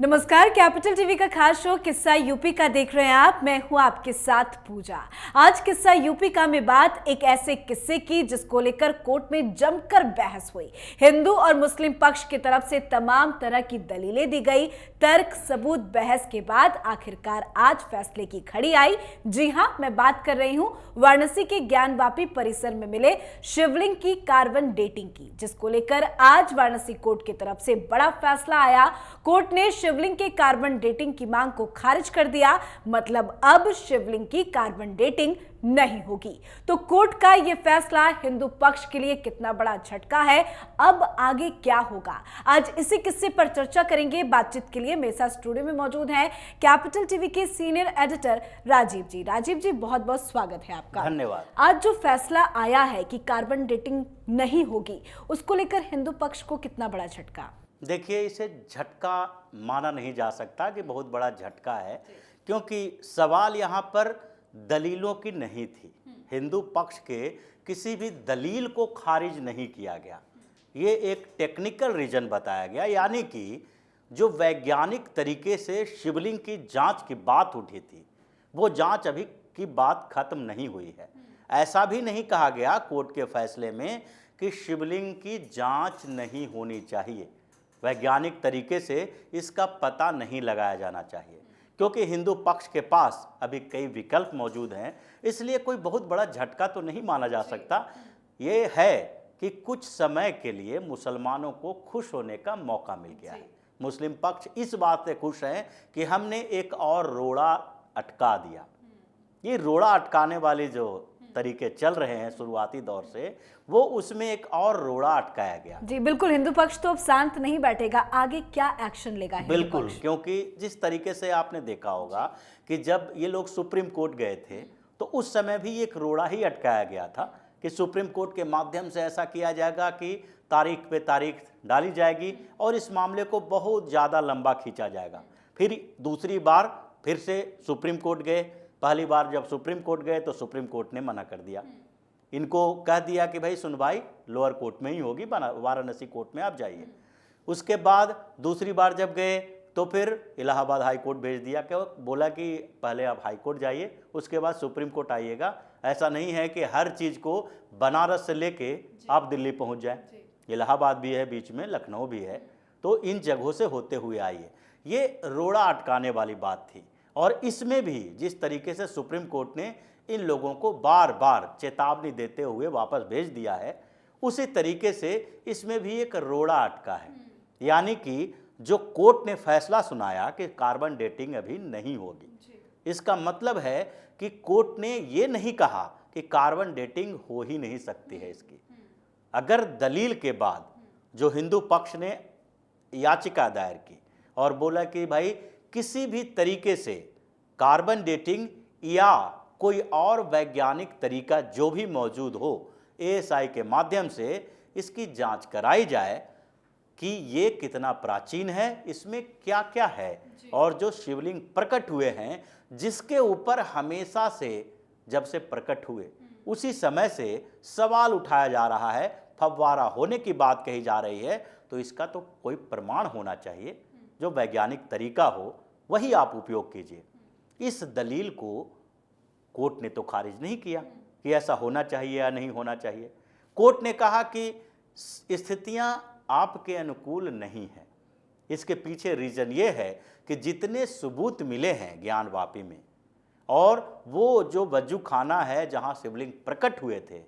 नमस्कार, capital TV का खास शो किस्सा यूपी का देख रहे हैं आप। मैं हूं आपके साथ पूजा। आज किस्सा यूपी का में बात एक ऐसे किस्से की जिसको लेकर कोर्ट में जमकर बहस हुई। हिंदू और मुस्लिम पक्ष की तरफ से तमाम तरह की दलीलें दी गई। तर्क सबूत बहस के बाद आखिरकार आज फैसले की घड़ी आई। जी हां, मैं बात कर रही हूं वाराणसी के ज्ञानवापी परिसर में मिले शिवलिंग की कार्बन डेटिंग की, जिसको लेकर आज वाराणसी कोर्ट की तरफ से बड़ा फैसला आया। कोर्ट ने शिवलिंग के कार्बन डेटिंग की मांग को खारिज कर दिया। मतलब अब शिवलिंग की कार्बन डेटिंग नहीं होगी। तो कोर्ट का यह फैसला हिंदू पक्ष के लिए कितना बड़ा झटका है, अब आगे क्या होगा, आज इसी किस्से पर चर्चा करेंगे। बातचीत के लिए मेरे साथ स्टूडियो में मौजूद हैं कैपिटल टीवी के सीनियर एडिटर राजीव जी। राजीव जी, बहुत बहुत स्वागत है आपका। धन्यवाद। आज जो फैसला आया है कि कार्बन डेटिंग नहीं होगी, उसको लेकर हिंदू पक्ष को कितना बड़ा झटका? देखिए, इसे झटका माना नहीं जा सकता कि बहुत बड़ा झटका है, क्योंकि सवाल यहाँ पर दलीलों की नहीं थी। हिंदू पक्ष के किसी भी दलील को खारिज नहीं किया गया। ये एक टेक्निकल रीजन बताया गया, यानी कि जो वैज्ञानिक तरीके से शिवलिंग की जांच की बात उठी थी, वो जांच अभी की बात खत्म नहीं हुई है। ऐसा भी नहीं कहा गया कोर्ट के फैसले में कि शिवलिंग की जांच नहीं होनी चाहिए, वैज्ञानिक तरीके से इसका पता नहीं लगाया जाना चाहिए, क्योंकि हिंदू पक्ष के पास अभी कई विकल्प मौजूद हैं। इसलिए कोई बहुत बड़ा झटका तो नहीं माना जा सकता। ये है कि कुछ समय के लिए मुसलमानों को खुश होने का मौका मिल गया है। मुस्लिम पक्ष इस बात से खुश हैं कि हमने एक और रोड़ा अटका दिया। ये रोड़ा अटकाने वाले जो तरीके चल रहे हैं शुरुआती दौर से, वो उसमें एक और रोड़ा अटकाया गया। जी बिल्कुल, हिंदू पक्ष तो अब शांत नहीं बैठेगा। आगे क्या एक्शन लेगा हिंदू बिल्कुल पक्ष? क्योंकि जिस तरीके से आपने देखा होगा कि जब ये लोग सुप्रीम कोर्ट गए थे, तो उस समय भी एक रोड़ा ही अटकाया गया था कि सुप्रीम कोर्ट के माध्यम से ऐसा किया जाएगा कि तारीख पे तारीख डाली जाएगी और इस मामले को बहुत ज़्यादा लंबा खींचा जाएगा। फिर दूसरी बार फिर से सुप्रीम कोर्ट गए। पहली बार जब सुप्रीम कोर्ट गए तो सुप्रीम कोर्ट ने मना कर दिया। इनको कह दिया कि भाई सुनवाई लोअर कोर्ट में ही होगी, वाराणसी कोर्ट में आप जाइए। उसके बाद दूसरी बार जब गए तो फिर इलाहाबाद हाई कोर्ट भेज दिया, कि बोला कि पहले आप हाई कोर्ट जाइए, उसके बाद सुप्रीम कोर्ट आइएगा। ऐसा नहीं है कि हर चीज़ को बनारस से लेके आप दिल्ली पहुंच जाए। इलाहाबाद भी है, बीच में लखनऊ भी है, तो इन जगहों से होते हुए आइए। ये रोड़ा अटकाने वाली बात थी। और इसमें भी जिस तरीके से सुप्रीम कोर्ट ने इन लोगों को बार बार चेतावनी देते हुए वापस भेज दिया है, उसी तरीके से इसमें भी एक रोड़ा अटका है। यानी कि जो कोर्ट ने फैसला सुनाया कि कार्बन डेटिंग अभी नहीं होगी, इसका मतलब है कि कोर्ट ने ये नहीं कहा कि कार्बन डेटिंग हो ही नहीं सकती है इसकी। अगर दलील के बाद जो हिंदू पक्ष ने याचिका दायर की और बोला कि भाई किसी भी तरीके से कार्बन डेटिंग या कोई और वैज्ञानिक तरीका जो भी मौजूद हो, एएसआई के माध्यम से इसकी जांच कराई जाए कि ये कितना प्राचीन है, इसमें क्या क्या है, और जो शिवलिंग प्रकट हुए हैं जिसके ऊपर हमेशा से जब से प्रकट हुए उसी समय से सवाल उठाया जा रहा है, फव्वारा होने की बात कही जा रही है, तो इसका तो कोई प्रमाण होना चाहिए, जो वैज्ञानिक तरीका हो वही आप उपयोग कीजिए। इस दलील को कोर्ट ने तो खारिज नहीं किया कि ऐसा होना चाहिए या नहीं होना चाहिए। कोर्ट ने कहा कि स्थितियां आपके अनुकूल नहीं हैं। इसके पीछे रीजन ये है कि जितने सबूत मिले हैं ज्ञानवापी में, और वो जो वजू खाना है जहां शिवलिंग प्रकट हुए थे,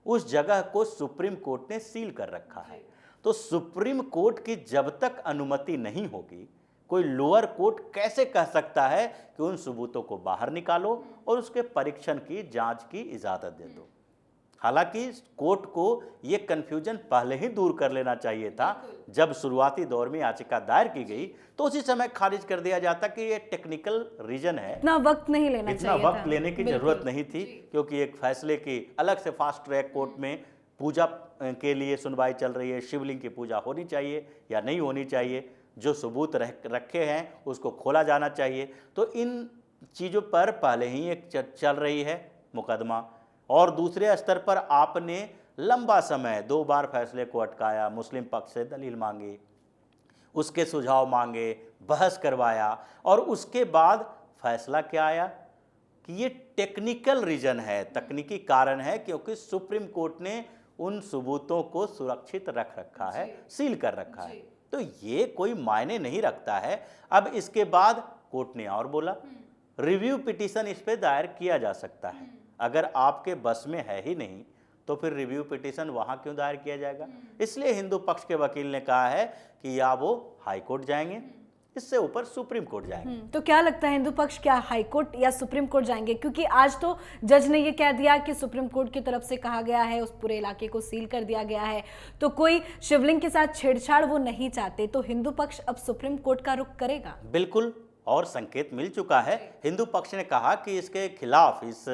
उस जगह को सुप्रीम कोर्ट ने सील कर रखा है। तो सुप्रीम कोर्ट की जब तक अनुमति नहीं होगी, कोई लोअर कोर्ट कैसे कह सकता है कि उन सबूतों को बाहर निकालो और उसके परीक्षण की जांच की इजाजत दे दो। हालांकि कोर्ट को ये कंफ्यूजन पहले ही दूर कर लेना चाहिए था। जब शुरुआती दौर में याचिका दायर की गई तो उसी समय खारिज कर दिया जाता कि ये टेक्निकल रीजन है, इतना वक्त नहीं लेना चाहिए, इतना वक्त लेने की जरूरत नहीं थी, क्योंकि एक फैसले की अलग से फास्ट ट्रैक कोर्ट में पूजा के लिए सुनवाई चल रही है। शिवलिंग की पूजा होनी चाहिए या नहीं होनी चाहिए, जो सबूत रखे हैं उसको खोला जाना चाहिए। तो इन चीज़ों पर पहले ही एक चल रही है मुकदमा, और दूसरे स्तर पर आपने लंबा समय 2 बार फैसले को अटकाया, मुस्लिम पक्ष से दलील मांगी, उसके सुझाव मांगे, बहस करवाया और उसके बाद फैसला क्या आया कि ये टेक्निकल रीजन है, तकनीकी कारण है, क्योंकि सुप्रीम कोर्ट ने उन सबूतों को सुरक्षित रख रखा है, सील कर रखा है। तो ये कोई मायने नहीं रखता है। अब इसके बाद कोर्ट ने और बोला रिव्यू पिटीशन इस पे दायर किया जा सकता है। अगर आपके बस में है ही नहीं तो फिर रिव्यू पिटीशन वहां क्यों दायर किया जाएगा। इसलिए हिंदू पक्ष के वकील ने कहा है कि या वो हाई कोर्ट जाएंगे, इससे ऊपर सुप्रीम कोर्ट जाएंगे। तो क्या लगता है हिंदू पक्ष क्या हाई कोर्ट या सुप्रीम कोर्ट जाएंगे? क्योंकि आज तो जज ने ये कह दिया कि सुप्रीम कोर्ट की तरफ से कहा गया है, उस पूरे इलाके को सील कर दिया गया है, तो कोई शिवलिंग के साथ छेड़छाड़ वो नहीं चाहते, तो हिंदू पक्ष अब सुप्रीम कोर्ट का रुख करेगा? बिल्कुल, और संकेत मिल चुका है। हिंदू पक्ष ने कहा कि इसके खिलाफ, इस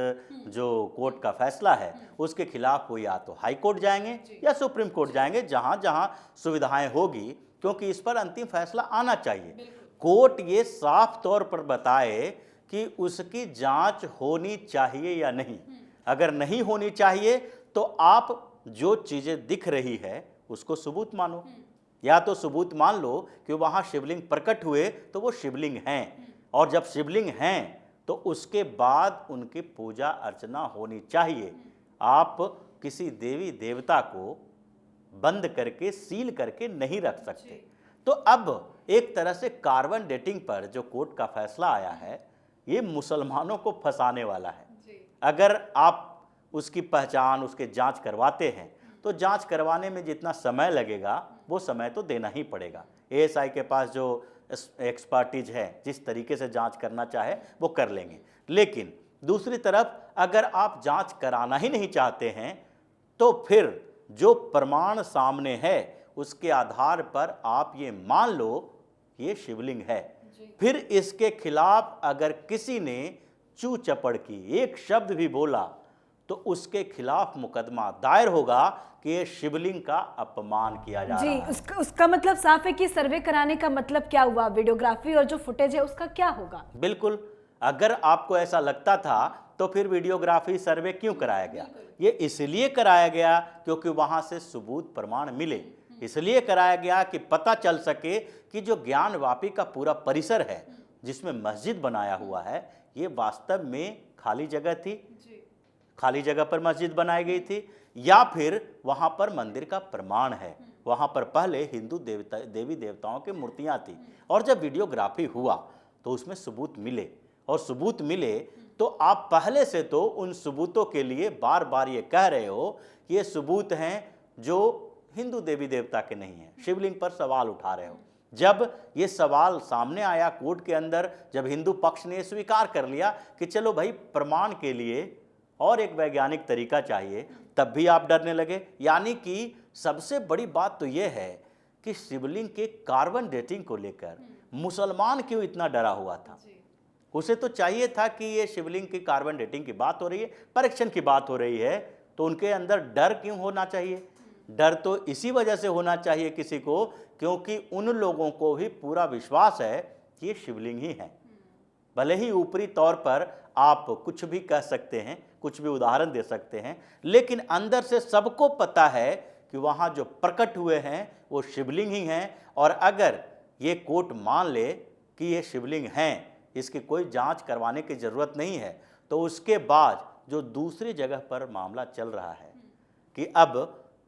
जो कोर्ट का फैसला है उसके खिलाफ वो या तो हाई कोर्ट जाएंगे या सुप्रीम कोर्ट जाएंगे, जहां जहां सुविधाएं होगी, क्योंकि इस पर अंतिम फैसला आना चाहिए। कोर्ट ये साफ तौर पर बताए कि उसकी जांच होनी चाहिए या नहीं। अगर नहीं होनी चाहिए तो आप जो चीजें दिख रही है उसको सबूत मानो, या तो सबूत मान लो कि वहां शिवलिंग प्रकट हुए तो वो शिवलिंग हैं, और जब शिवलिंग हैं तो उसके बाद उनकी पूजा अर्चना होनी चाहिए। आप किसी देवी देवता को बंद करके, सील करके नहीं रख सकते। तो अब एक तरह से कार्बन डेटिंग पर जो कोर्ट का फैसला आया है, ये मुसलमानों को फंसाने वाला है। अगर आप उसकी पहचान, उसके जांच करवाते हैं तो जांच करवाने में जितना समय लगेगा वो समय तो देना ही पड़ेगा। एएसआई के पास जो एक्सपर्टीज है, जिस तरीके से जांच करना चाहे वो कर लेंगे। लेकिन दूसरी तरफ अगर आप जांच कराना ही नहीं चाहते हैं तो फिर जो प्रमाण सामने है उसके आधार पर आप ये मान लो ये शिवलिंग है, फिर इसके खिलाफ अगर किसी ने चू चपड़ की, एक शब्द भी बोला, तो उसके खिलाफ मुकदमा दायर होगा कि ये शिवलिंग का अपमान किया जा रहा है। उसका मतलब साफ है कि सर्वे कराने का मतलब क्या हुआ? वीडियोग्राफी और जो फुटेज है उसका क्या होगा? बिल्कुल, अगर आपको ऐसा लगता था तो फिर वीडियोग्राफी सर्वे क्यों कराया गया? ये इसलिए कराया गया क्योंकि वहां से सबूत प्रमाण मिले, इसलिए कराया गया कि पता चल सके कि जो ज्ञानवापी का पूरा परिसर है जिसमें मस्जिद बनाया हुआ है, ये वास्तव में खाली जगह थी, खाली जगह पर मस्जिद बनाई गई थी, या फिर वहां पर मंदिर का प्रमाण है। वहां पर पहले हिंदू देवी देवताओं की मूर्तियां थी, और जब वीडियोग्राफी हुआ तो उसमें सबूत मिले, और सबूत मिले तो आप पहले से तो उन सबूतों के लिए बार बार ये कह रहे हो कि ये सबूत हैं जो हिंदू देवी देवता के नहीं हैं, शिवलिंग पर सवाल उठा रहे हो। जब ये सवाल सामने आया कोर्ट के अंदर, जब हिंदू पक्ष ने स्वीकार कर लिया कि चलो भाई प्रमाण के लिए और एक वैज्ञानिक तरीका चाहिए, तब भी आप डरने लगे। यानी कि सबसे बड़ी बात तो यह है कि शिवलिंग के कार्बन डेटिंग को लेकर मुसलमान क्यों इतना डरा हुआ था। उसे तो चाहिए था कि ये शिवलिंग की कार्बन डेटिंग की बात हो रही है, परीक्षण की बात हो रही है, तो उनके अंदर डर क्यों होना चाहिए? डर तो इसी वजह से होना चाहिए किसी को, क्योंकि उन लोगों को भी पूरा विश्वास है कि ये शिवलिंग ही है। भले ही ऊपरी तौर पर आप कुछ भी कह सकते हैं, कुछ भी उदाहरण दे सकते हैं, लेकिन अंदर से सबको पता है कि वहाँ जो प्रकट हुए हैं वो शिवलिंग ही हैं। और अगर ये कोर्ट मान ले कि ये शिवलिंग हैं, इसकी कोई जांच करवाने की ज़रूरत नहीं है, तो उसके बाद जो दूसरी जगह पर मामला चल रहा है कि अब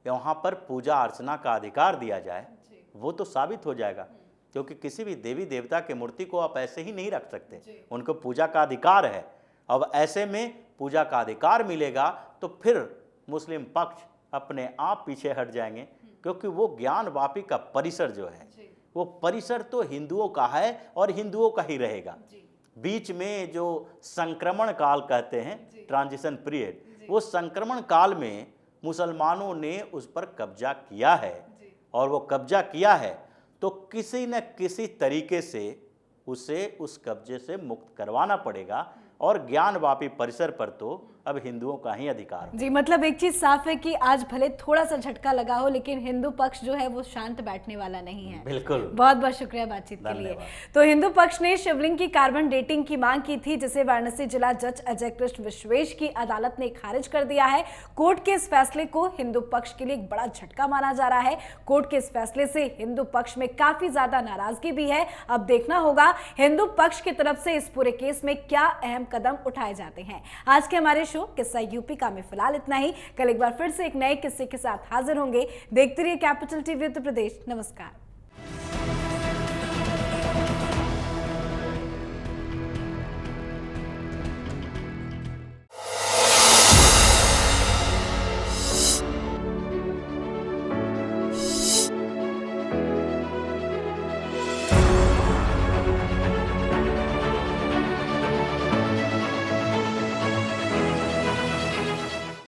वहाँ पर पूजा अर्चना का अधिकार दिया जाए, वो तो साबित हो जाएगा, क्योंकि किसी भी देवी देवता की मूर्ति को आप ऐसे ही नहीं रख सकते, उनको पूजा का अधिकार है। अब ऐसे में पूजा का अधिकार मिलेगा तो फिर मुस्लिम पक्ष अपने आप पीछे हट जाएंगे, क्योंकि वो ज्ञानवापी का परिसर जो है वो परिसर तो हिंदुओं का है और हिंदुओं का ही रहेगा। बीच में जो संक्रमण काल कहते हैं, ट्रांजिशन पीरियड, वो संक्रमण काल में मुसलमानों ने उस पर कब्जा किया है, और वो कब्जा किया है तो किसी न किसी तरीके से उसे उस कब्जे से मुक्त करवाना पड़ेगा। और ज्ञानवापी परिसर पर तो अब हिंदुओं का ही अधिकार हो। जी, मतलब एक चीज साफ है कि आज भले थोड़ा सा झटका लगा हो, लेकिन हिंदू पक्ष जो है वो शांत बैठने वाला नहीं है। बिल्कुल। बहुत बहुत शुक्रिया बातचीत के लिए। तो हिंदू पक्ष ने शिवलिंग की कार्बन डेटिंग की मांग की थी, जिसे वाराणसी जिला जज अजय कृष्ण विश्वेश की अदालत ने खारिज कर दिया है। कोर्ट के इस फैसले को हिंदू पक्ष के लिए एक बड़ा झटका माना जा रहा है। कोर्ट के इस फैसले से हिंदू पक्ष में काफी ज्यादा नाराजगी भी है। अब देखना होगा हिंदू पक्ष की तरफ से इस पूरे केस में क्या अहम कदम उठाए जाते हैं। आज के हमारे शो किस्सा यूपी का में फिलहाल इतना ही। कल एक बार फिर से एक नए किस्से के साथ हाजिर होंगे। देखते रहिए कैपिटल टीवी उत्तर प्रदेश। नमस्कार।